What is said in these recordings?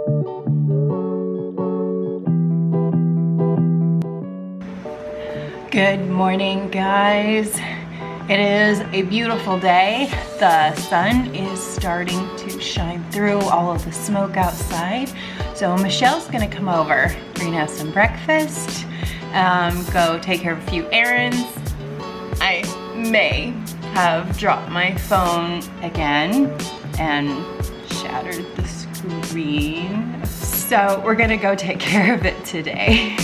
Good morning, guys. It is a beautiful day. The sun is starting to shine through all of the smoke outside. So Michelle's gonna come over. We're gonna have some breakfast, go take care of a few errands. I may have dropped my phone again and shattered the screen. So we're gonna go take care of it today.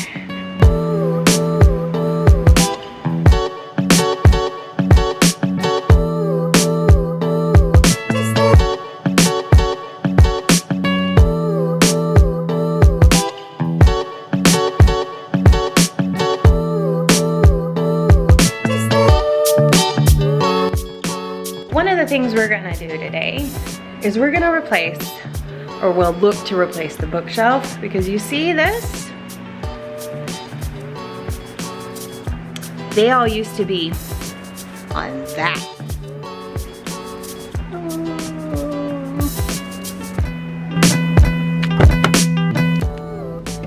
One of the things we're gonna do today is we're gonna replace, or we'll look to replace the bookshelf, because you see this? They all used to be on that.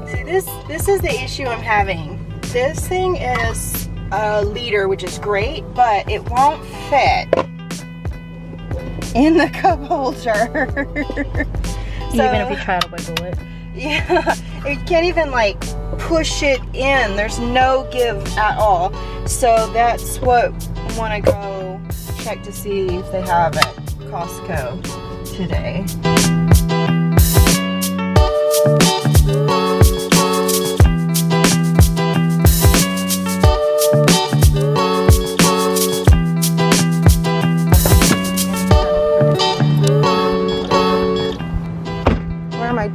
See, this is the issue I'm having. This thing is a liter, which is great, but it won't fit in the cup holder. Even if you try to wiggle it. Yeah, you can't even like push it in. There's no give at all. So that's what I want to go check to see if they have at Costco today.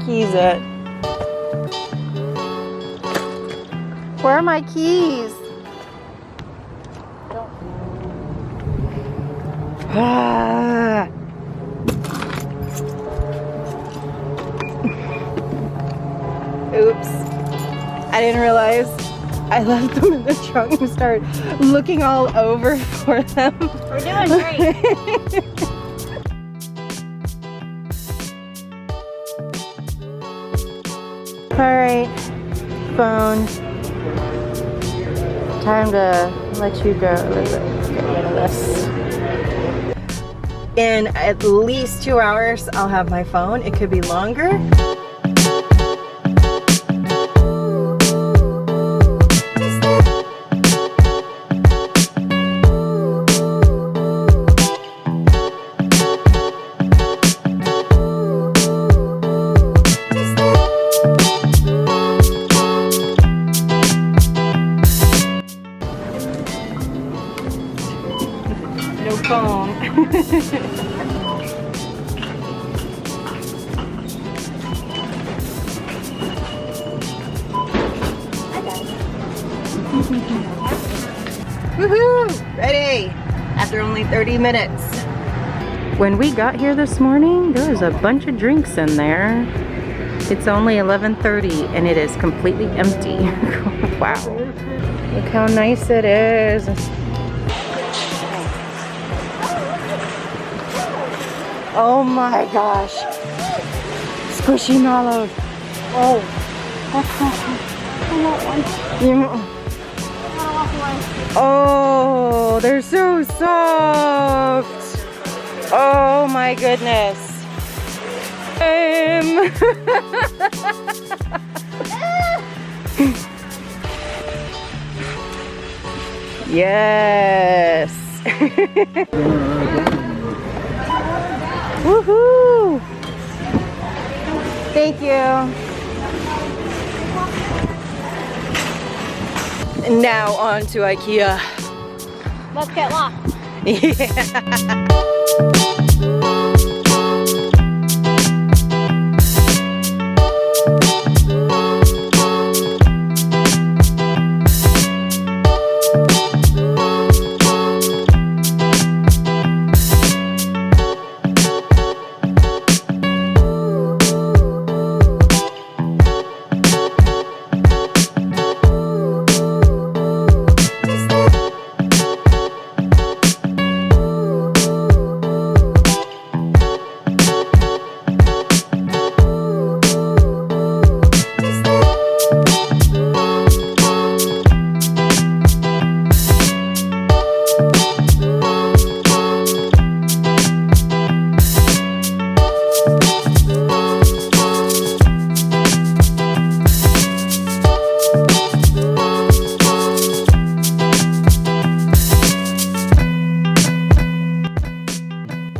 Keys at? Where are my keys? Ah. Oops. I didn't realize I left them in the trunk and started looking all over for them. We're doing great. Alright, phone. Time to let you go. Let's get rid of this. In at least 2 hours, I'll have my phone. It could be longer. No phone. Woohoo! Ready! After only 30 minutes. When we got here this morning, there was a bunch of drinks in there. It's only 11:30 and it is completely empty. Wow. Look how nice it is. Oh my gosh. Squishymallows. Oh. I want one. Oh, they're so soft. Oh my goodness. Yes. Woohoo! Thank you. And now on to IKEA. Let's get lost. Yeah.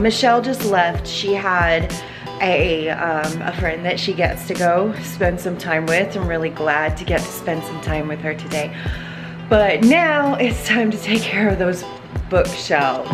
Michelle just left. She had a friend that she gets to go spend some time with. I'm really glad to get to spend some time with her today. But now it's time to take care of those bookshelves.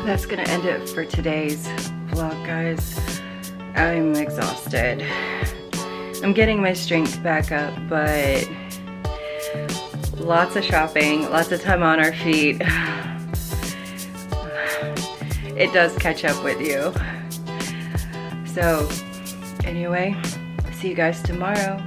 That's gonna end it for today's vlog, guys. I'm exhausted. I'm getting my strength back up, but lots of shopping, lots of time on our feet. It does catch up with you. So anyway, see you guys tomorrow.